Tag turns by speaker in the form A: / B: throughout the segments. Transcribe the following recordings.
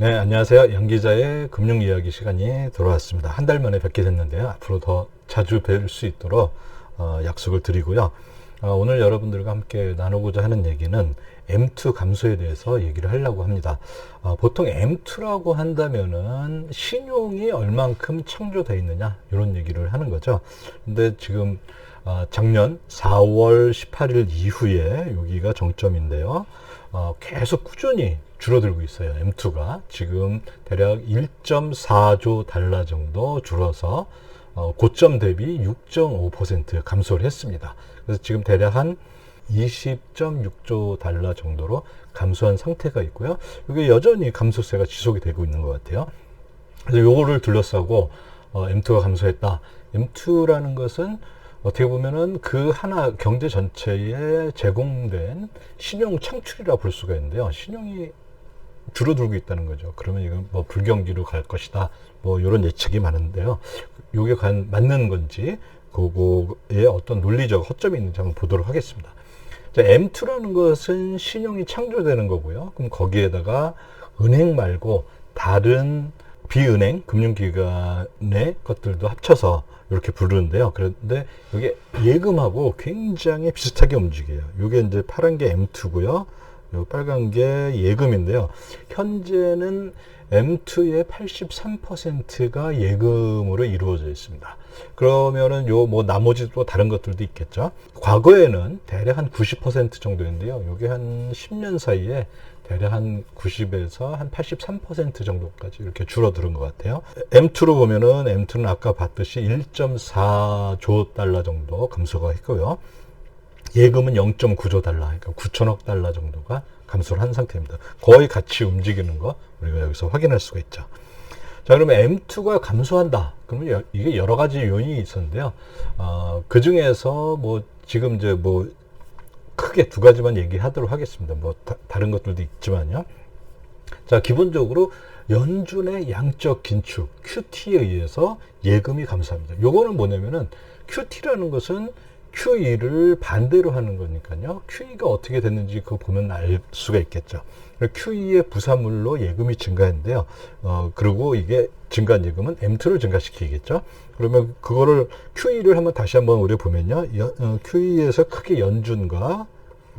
A: 네, 안녕하세요. 양 기자의 금융 이야기 시간이 돌아왔습니다. 한 달 만에 뵙게 됐는데요. 앞으로 더 자주 뵐 수 있도록 약속을 드리고요. 오늘 여러분들과 함께 나누고자 하는 얘기는 M2 감소에 대해서 얘기를 하려고 합니다. 보통 M2라고 한다면은 신용이 얼만큼 창조되어 있느냐 이런 얘기를 하는 거죠. 근데 지금 작년 4월 18일 이후에 여기가 정점인데요. 계속 꾸준히 줄어들고 있어요. M2가 지금 대략 1.4조 달러 정도 줄어서 고점 대비 6.5% 감소를 했습니다. 그래서 지금 대략 한 20.6조 달러 정도로 감소한 상태가 있고요. 이게 여전히 감소세가 지속이 되고 있는 것 같아요. 그래서 요거를 둘러싸고 M2가 감소했다. M2라는 것은 어떻게 보면은 그 하나 경제 전체에 제공된 신용 창출이라 볼 수가 있는데요. 신용이 줄어들고 있다는 거죠. 그러면 이건 뭐 불경기로 갈 것이다. 뭐 이런 예측이 많은데요. 요게 맞는 건지 그거에 어떤 논리적 허점이 있는지 한번 보도록 하겠습니다. 자, M2라는 것은 신용이 창조되는 거고요. 그럼 거기에다가 은행 말고 다른 비은행 금융기관의 것들도 합쳐서 이렇게 부르는데요. 그런데 이게 예금하고 굉장히 비슷하게 움직여요. 이게 이제 파란 게 M2고요. 요 빨간 게 예금인데요. 현재는 M2의 83%가 예금으로 이루어져 있습니다. 그러면은 요 뭐 나머지 또 다른 것들도 있겠죠. 과거에는 대략 한 90% 정도인데요. 요게 한 10년 사이에 대략 한 90에서 한 83% 정도까지 이렇게 줄어드는 것 같아요. M2로 보면은 M2는 아까 봤듯이 1.4조 달러 정도 감소가 했고요. 예금은 0.9조 달러, 그러니까 9천억 달러 정도가 감소를 한 상태입니다. 거의 같이 움직이는 거 우리가 여기서 확인할 수가 있죠. 자, 그러면 M2가 감소한다. 그러면 이게 여러 가지 요인이 있었는데요. 그 중에서 뭐 지금 이제 뭐 크게 두 가지만 얘기하도록 하겠습니다. 뭐 다른 것들도 있지만요. 자, 기본적으로 연준의 양적 긴축 QT에 의해서 예금이 감소합니다. 요거는 뭐냐면은 QT라는 것은 QE를 반대로 하는 거니까요. QE가 어떻게 됐는지 그거 보면 알 수가 있겠죠. QE의 부산물로 예금이 증가했는데요. 그리고 이게 증가한 예금은 M2를 증가시키겠죠. 그러면 그거를 QE를 한번 다시 한번 우리 보면요. QE에서 크게 연준과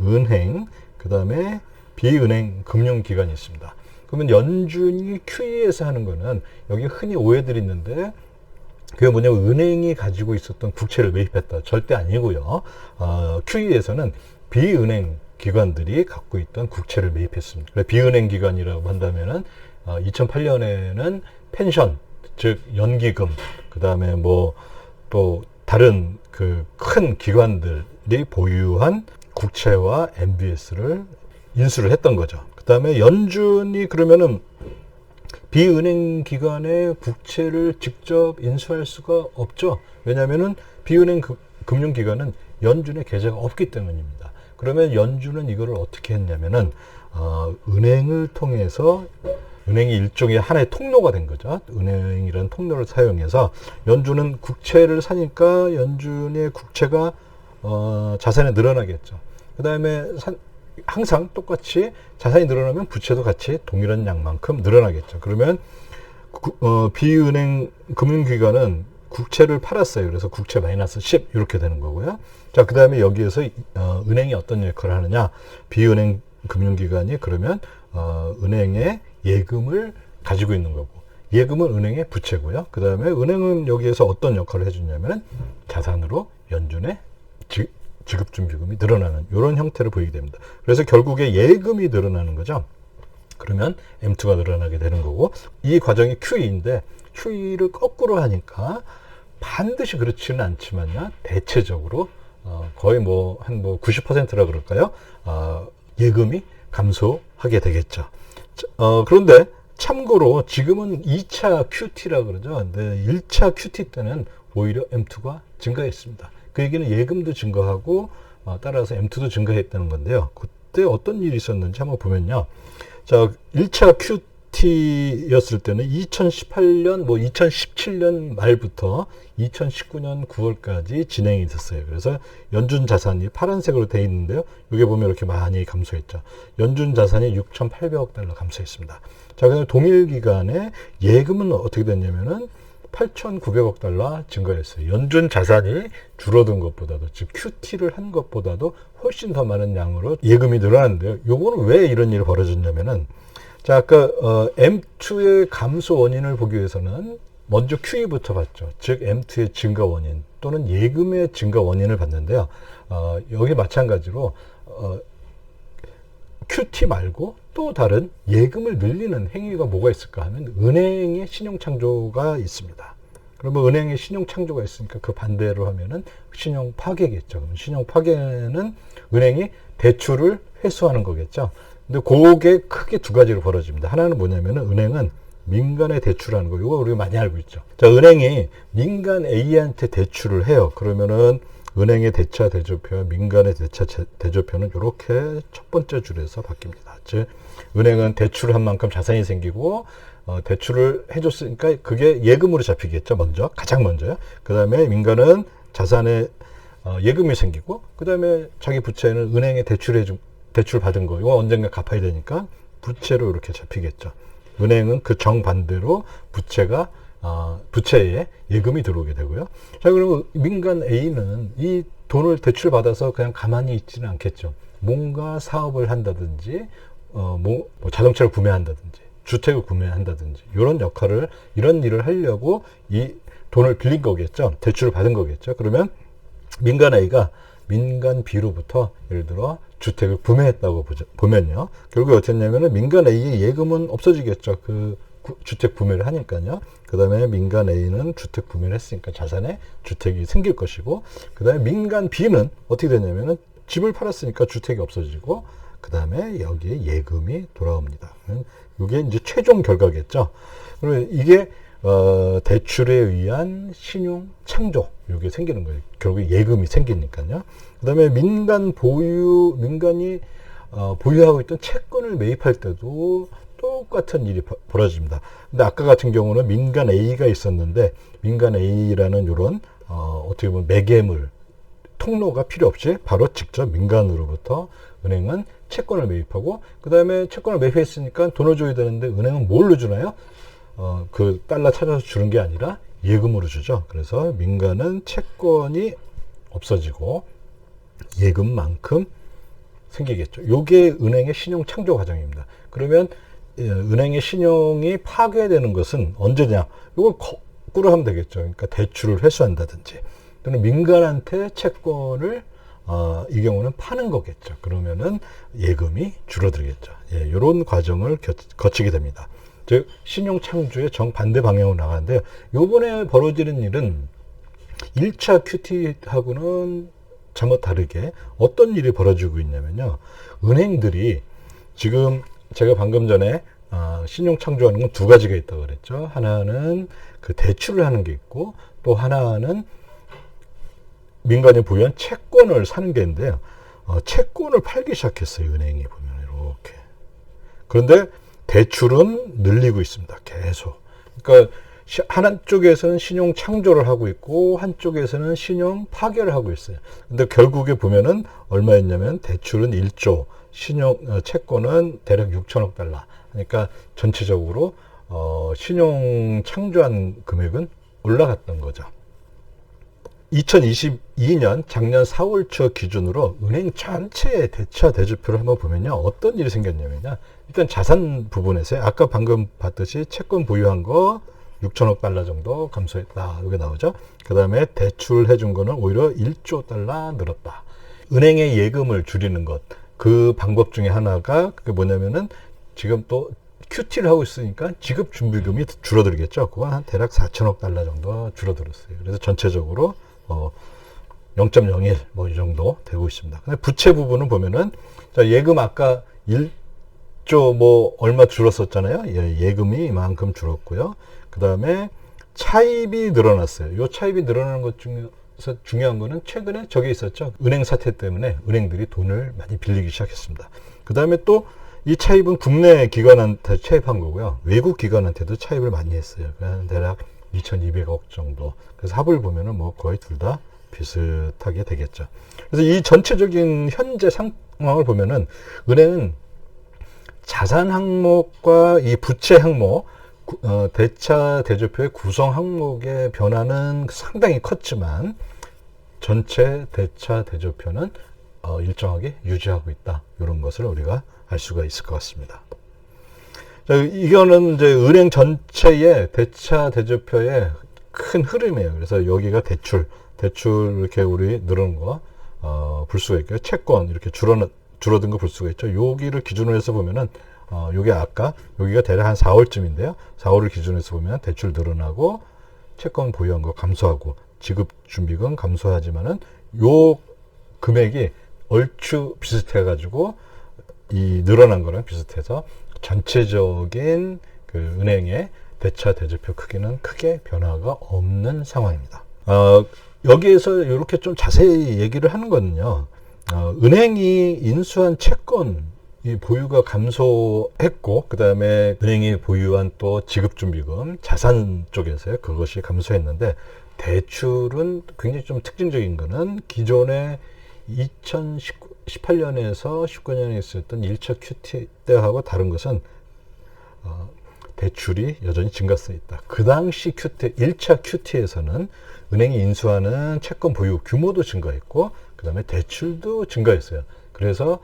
A: 은행, 그 다음에 비은행 금융기관이 있습니다. 그러면 연준이 QE에서 하는 거는 여기 흔히 오해들이 있는데 그게 뭐냐면 은행이 가지고 있었던 국채를 매입했다. 절대 아니고요. QE에서는 비은행 기관들이 갖고 있던 국채를 매입했습니다. 비은행 기관이라고 한다면은 2008년에는 펜션, 즉 연기금, 그 다음에 뭐 또 다른 그 큰 기관들이 보유한 국채와 MBS를 인수를 했던 거죠. 그 다음에 연준이 그러면은 비은행 기관의 국채를 직접 인수할 수가 없죠. 왜냐하면은 비은행 금융기관은 연준의 계좌가 없기 때문입니다. 그러면 연준은 이거를 어떻게 했냐면은 은행을 통해서 은행이 일종의 하나의 통로가 된 거죠. 은행이라는 통로를 사용해서 연준은 국채를 사니까 연준의 국채가 자산이 늘어나겠죠. 그 다음에 항상 똑같이 자산이 늘어나면 부채도 같이 동일한 양만큼 늘어나겠죠. 그러면 비은행 금융기관은 국채를 팔았어요. 그래서 국채 마이너스 10 이렇게 되는 거고요. 자, 그 다음에 여기에서 은행이 어떤 역할을 하느냐. 비은행 금융기관이 그러면 은행의 예금을 가지고 있는 거고 예금은 은행의 부채고요. 그 다음에 은행은 여기에서 어떤 역할을 해주냐면 자산으로 연준의 지급준비금이 늘어나는 이런 형태를 보이게 됩니다. 그래서 결국에 예금이 늘어나는 거죠. 그러면 M2가 늘어나게 되는 거고 이 과정이 QE인데 QE를 거꾸로 하니까 반드시 그렇지는 않지만요. 대체적으로 거의 뭐 한 90%라 그럴까요? 예금이 감소하게 되겠죠. 그런데 참고로 지금은 2차 QT라 그러죠. 근데 1차 QT 때는 오히려 M2가 증가했습니다. 그 얘기는 예금도 증가하고 따라서 M2도 증가했다는 건데요. 그때 어떤 일이 있었는지 한번 보면요. 자, 1차 QT였을 때는 2018년, 2017년 말부터 2019년 9월까지 진행이 있었어요. 그래서 연준 자산이 파란색으로 되어 있는데요. 여기 보면 이렇게 많이 감소했죠. 연준 자산이 6,800억 달러 감소했습니다. 자, 그다음에 동일 기간에 예금은 어떻게 됐냐면은 8,900억 달러 증가했어요. 연준 자산이 줄어든 것보다도, 즉 QT를 한 것보다도 훨씬 더 많은 양으로 예금이 늘어났는데요. 요거는 왜 이런 일이 벌어졌냐면은, 자, 아까 M2의 감소 원인을 보기 위해서는 먼저 QE부터 봤죠. 즉 M2의 증가 원인 또는 예금의 증가 원인을 봤는데요. 여기 마찬가지로 QT 말고 또 다른 예금을 늘리는 행위가 뭐가 있을까 하면 은행의 신용창조가 있습니다. 그러면 은행의 신용창조가 있으니까 그 반대로 하면은 신용 파괴겠죠. 신용 파괴는 은행이 대출을 회수하는 거겠죠. 근데 그게 크게 두 가지로 벌어집니다. 하나는 뭐냐면은 은행은 민간에 대출하는 거, 이거 우리가 많이 알고 있죠. 자, 은행이 민간 A한테 대출을 해요. 그러면은 은행의 대차 대조표와 민간의 대차 대조표는 이렇게 첫 번째 줄에서 바뀝니다. 즉, 은행은 대출을 한 만큼 자산이 생기고, 대출을 해줬으니까 그게 예금으로 잡히겠죠. 가장 먼저요. 그 다음에 민간은 자산에 예금이 생기고, 그 다음에 자기 부채는 은행에 대출 받은 거, 이거 언젠가 갚아야 되니까 부채로 이렇게 잡히겠죠. 은행은 그 정반대로 부채에 예금이 들어오게 되고요. 자, 그리고 민간 A는 이 돈을 대출 받아서 그냥 가만히 있지는 않겠죠. 뭔가 사업을 한다든지, 자동차를 구매한다든지, 주택을 구매한다든지, 이런 일을 하려고 이 돈을 빌린 거겠죠. 대출을 받은 거겠죠. 그러면 민간 A가 민간 B로부터 예를 들어 주택을 구매했다고 보면요. 결국에 어떻게 했냐면은 민간 A의 예금은 없어지겠죠. 그 주택 구매를 하니까요. 그 다음에 민간 A는 주택 구매를 했으니까 자산에 주택이 생길 것이고, 그 다음에 민간 B는 어떻게 되냐면은 집을 팔았으니까 주택이 없어지고, 그 다음에 여기에 예금이 돌아옵니다. 이게 이제 최종 결과겠죠. 그러면 이게 대출에 의한 신용 창조, 이게 생기는 거예요. 결국에 예금이 생기니까요. 그 다음에 민간이 보유하고 있던 채권을 매입할 때도 똑같은 일이 벌어집니다. 근데 아까 같은 경우는 민간 A가 있었는데, 민간 A라는 이런 어떻게 보면 매개물 통로가 필요 없이 바로 직접 민간으로부터 은행은 채권을 매입하고, 그 다음에 채권을 매입했으니까 돈을 줘야 되는데 은행은 뭘로 주나요? 그 달러 찾아서 주는 게 아니라 예금으로 주죠. 그래서 민간은 채권이 없어지고 예금만큼 생기겠죠. 요게 은행의 신용 창조 과정입니다. 그러면 은행의 신용이 파괴되는 것은 언제냐? 이걸 거꾸로 하면 되겠죠. 그러니까 대출을 회수한다든지, 또는 민간한테 채권을 이 경우는 파는 거겠죠. 그러면은 예금이 줄어들겠죠. 이런 과정을 거치게 됩니다. 즉 신용 창조의 정반대 방향으로 나가는데요. 요번에 벌어지는 일은 1차 QT하고는 전혀 다르게 어떤 일이 벌어지고 있냐면요. 은행들이 지금 제가 방금 전에 신용 창조하는 건 두 가지가 있다고 그랬죠. 하나는 그 대출을 하는 게 있고, 또 하나는 민간이 보유한 채권을 사는 게 있는데요. 채권을 팔기 시작했어요. 은행이 보면 이렇게. 그런데 대출은 늘리고 있습니다. 계속. 그러니까 한쪽에서는 신용 창조를 하고 있고 한쪽에서는 신용 파괴를 하고 있어요. 근데 결국에 보면은 얼마였냐면 대출은 1조, 채권은 대략 6천억 달러. 그러니까 전체적으로 신용 창조한 금액은 올라갔던 거죠. 2022년 작년 4월 초 기준으로 은행 전체의 대차 대조표를 한번 보면요. 어떤 일이 생겼냐면요. 일단 자산 부분에서 아까 방금 봤듯이 채권 보유한 거 6천억 달러 정도 감소했다. 이게 나오죠. 그 다음에 대출해 준 거는 오히려 1조 달러 늘었다. 은행의 예금을 줄이는 것. 그 방법 중에 하나가 그게 뭐냐면은 지금 또 QT를 하고 있으니까 지급 준비금이 줄어들겠죠. 그건 한 대략 4천억 달러 정도 줄어들었어요. 그래서 전체적으로 0.01 이 정도 되고 있습니다. 근데 부채 부분은 보면은 자, 예금 아까 1조 얼마 줄었었잖아요. 예금이 이만큼 줄었고요. 그 다음에 차입이 늘어났어요. 이 차입이 늘어나는 것 중에서 중요한 거는 최근에 저기 있었죠. 은행 사태 때문에 은행들이 돈을 많이 빌리기 시작했습니다. 그 다음에 또 이 차입은 국내 기관한테 차입한 거고요. 외국 기관한테도 차입을 많이 했어요. 그냥 대략 2,200억 정도. 그래서 합을 보면은 뭐 거의 둘 다 비슷하게 되겠죠. 그래서 이 전체적인 현재 상황을 보면은 은행은 자산 항목과 이 부채 항목, 대차 대조표의 구성 항목의 변화는 상당히 컸지만 전체 대차 대조표는 일정하게 유지하고 있다. 이런 것을 우리가 알 수가 있을 것 같습니다. 자, 이거는 이제 은행 전체의 대차 대조표의 큰 흐름이에요. 그래서 여기가 대출 이렇게 우리 늘어난 거 볼 수가 있고요. 채권 이렇게 줄어든 거 볼 수가 있죠. 여기를 기준으로 해서 보면은 요게 아까 여기가 대략 한 4월쯤인데요. 4월을 기준으로 해서 보면 대출 늘어나고 채권 보유한 거 감소하고 지급 준비금 감소하지만은 요 금액이 얼추 비슷해 가지고 이 늘어난 거랑 비슷해서 전체적인 그 은행의 대차 대조표 크기는 크게 변화가 없는 상황입니다. 여기에서 이렇게 좀 자세히 얘기를 하는 거는요. 은행이 인수한 채권 이 보유가 감소했고 그 다음에 은행이 보유한 또 지급준비금 자산 쪽에서요. 그것이 감소했는데 대출은 굉장히 좀 특징적인 거는 기존에 2018년에서 19년에 있었던 1차 QT 때하고 다른 것은 대출이 여전히 증가세 있다. 그 당시 QT, 1차 QT에서는 은행이 인수하는 채권 보유 규모도 증가했고 그 다음에 대출도 증가했어요. 그래서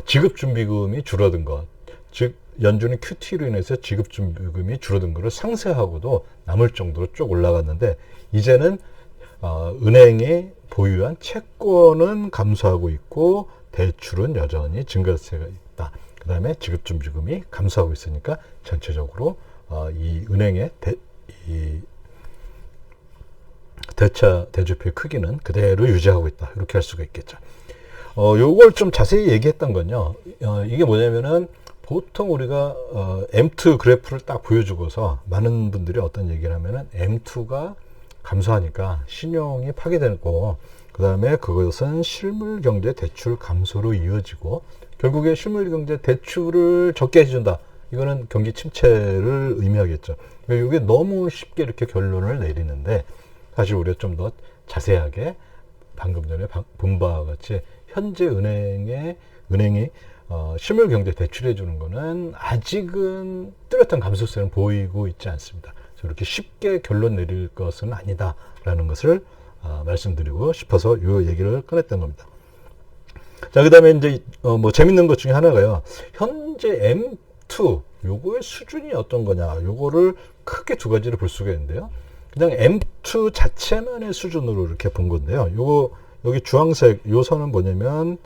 A: 지급준비금이 줄어든 것, 즉 연준이 QT로 인해서 지급준비금이 줄어든 것을 상쇄하고도 남을 정도로 쭉 올라갔는데 이제는 은행이 보유한 채권은 감소하고 있고 대출은 여전히 증가세가 있다. 그 다음에 지급준비금이 감소하고 있으니까 전체적으로 이 은행의 대차 대조표의 크기는 그대로 유지하고 있다. 이렇게 할 수가 있겠죠. 요걸 좀 자세히 얘기했던 건요. 이게 뭐냐면은 보통 우리가 M2 그래프를 딱 보여주고서 많은 분들이 어떤 얘기를 하면은 M2가 감소하니까 신용이 파괴되고 그 다음에 그것은 실물경제 대출 감소로 이어지고 결국에 실물경제 대출을 적게 해준다. 이거는 경기 침체를 의미하겠죠. 이게 너무 쉽게 이렇게 결론을 내리는데 사실 우리가 좀 더 자세하게 방금 전에 본 바와 같이 현재 은행이 실물경제 대출해 주는 거는 아직은 뚜렷한 감소세는 보이고 있지 않습니다. 이렇게 쉽게 결론 내릴 것은 아니다라는 것을 말씀드리고 싶어서 이 얘기를 꺼냈던 겁니다. 자, 그 다음에 이제 뭐 재밌는 것 중에 하나가요. 현재 M2 요거의 수준이 어떤 거냐, 요거를 크게 두 가지를 볼 수가 있는데요. 그냥 M2 자체만의 수준으로 이렇게 본 건데요. 요거 여기 주황색 요 선은 뭐냐면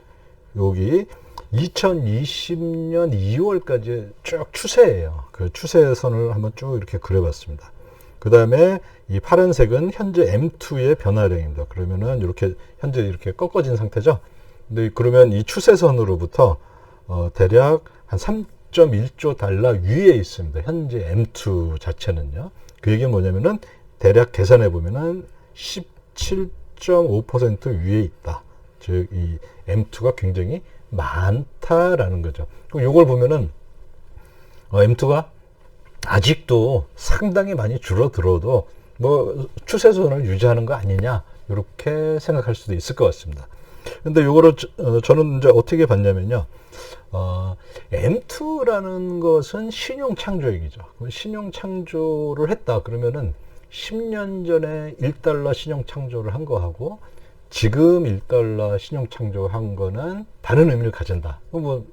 A: 여기 2020년 2월까지 쭉 추세예요. 그 추세선을 한번 쭉 이렇게 그려봤습니다. 그 다음에 이 파란색은 현재 M2의 변화량입니다. 그러면은 이렇게 현재 이렇게 꺾어진 상태죠. 근데 그러면 이 추세선으로부터 대략 한 3.1조 달러 위에 있습니다. 현재 M2 자체는요. 그 얘기는 뭐냐면은 대략 계산해 보면은 17.5% 위에 있다. 즉 이 M2가 굉장히 많다라는 거죠. 그럼 이걸 보면은 M2가 아직도 상당히 많이 줄어들어도 뭐 추세선을 유지하는 거 아니냐 이렇게 생각할 수도 있을 것 같습니다. 근데 이거를 저는 이제 어떻게 봤냐면요. M2라는 것은 신용 창조 얘기죠. 신용 창조를 했다 그러면은 10년 전에 1달러 신용 창조를 한 거하고 지금 1달러 신용 창조한 거는 다른 의미를 가진다. 뭐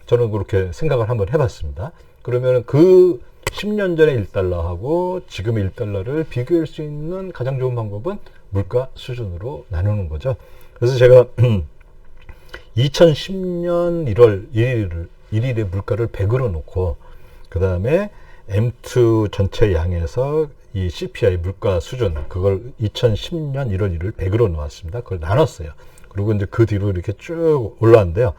A: 저는 그렇게 생각을 한번 해봤습니다. 그러면 그 10년 전에 1달러하고 지금의 1달러를 비교할 수 있는 가장 좋은 방법은 물가 수준으로 나누는 거죠. 그래서 제가 2010년 1월 1일에 물가를 100으로 놓고 그 다음에 M2 전체 양에서 이 CPI 물가 수준 그걸 2010년 1월 1일 100으로 놓았습니다. 그걸 나눴어요. 그리고 이제 그 뒤로 이렇게 쭉 올라왔는데요.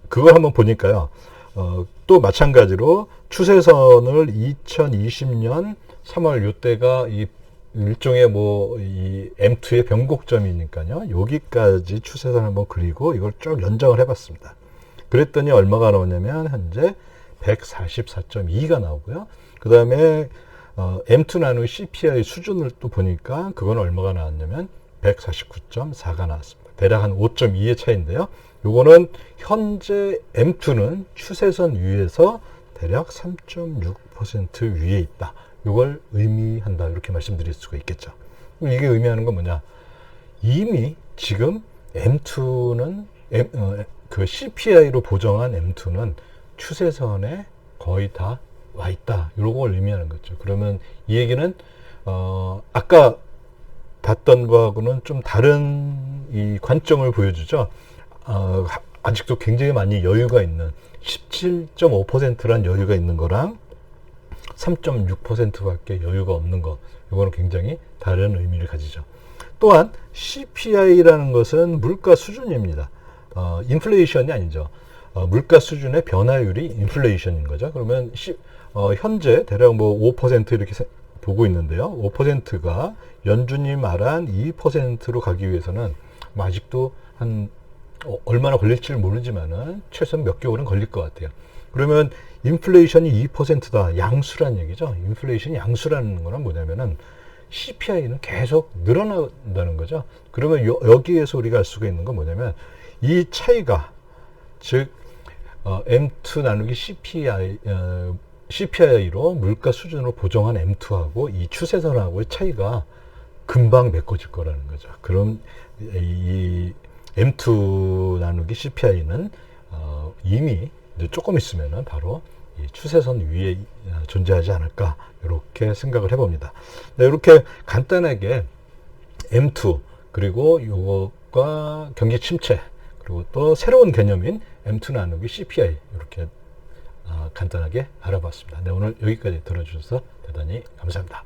A: 그걸 한번 보니까요. 또 마찬가지로 추세선을 2020년 3월 요때가 이 일종의 뭐 이 M2의 변곡점이니까요. 여기까지 추세선 한번 그리고 이걸 쭉 연장을 해봤습니다. 그랬더니 얼마가 나오냐면 현재 144.2가 나오고요. 그 다음에 M2 나누기 CPI 수준을 또 보니까 그건 얼마가 나왔냐면 149.4가 나왔습니다. 대략 한 5.2의 차이인데요. 요거는 현재 M2는 추세선 위에서 대략 3.6% 위에 있다. 이걸 의미한다. 이렇게 말씀드릴 수가 있겠죠. 그럼 이게 의미하는 건 뭐냐? 이미 지금 M2는 그 CPI로 보정한 M2는 추세선에 거의 다 와 있다. 이런 걸 의미하는 거죠. 그러면 이 얘기는 아까 봤던 거하고는 좀 다른 이 관점을 보여주죠. 아직도 굉장히 많이 여유가 있는 17.5%란 여유가 있는 거랑 3.6%밖에 여유가 없는 거, 이거는 굉장히 다른 의미를 가지죠. 또한 CPI라는 것은 물가 수준입니다. 인플레이션이 아니죠. 물가 수준의 변화율이 인플레이션인 거죠. 그러면 현재 대략 뭐 5% 이렇게 보고 있는데요. 5%가 연준이 말한 2%로 가기 위해서는 뭐 아직도 한 얼마나 걸릴지를 모르지만은 최소한 몇 개월은 걸릴 것 같아요. 그러면 인플레이션이 2%다. 양수란 얘기죠. 인플레이션이 양수라는 거는 뭐냐면은 CPI는 계속 늘어난다는 거죠. 그러면 여기에서 우리가 알 수가 있는 건 뭐냐면 이 차이가 즉 M2 나누기 CPI로 물가 수준으로 보정한 M2하고 이 추세선하고의 차이가 금방 메꿔질 거라는 거죠. 그럼 이 M2 나누기 CPI는 이미 조금 있으면은 바로 이 추세선 위에 존재하지 않을까 이렇게 생각을 해봅니다. 네, 이렇게 간단하게 M2 그리고 요것과 경기 침체 그리고 또 새로운 개념인 M2 나누기 CPI 이렇게 간단하게 알아봤습니다. 네, 오늘 여기까지 들어주셔서 대단히 감사합니다.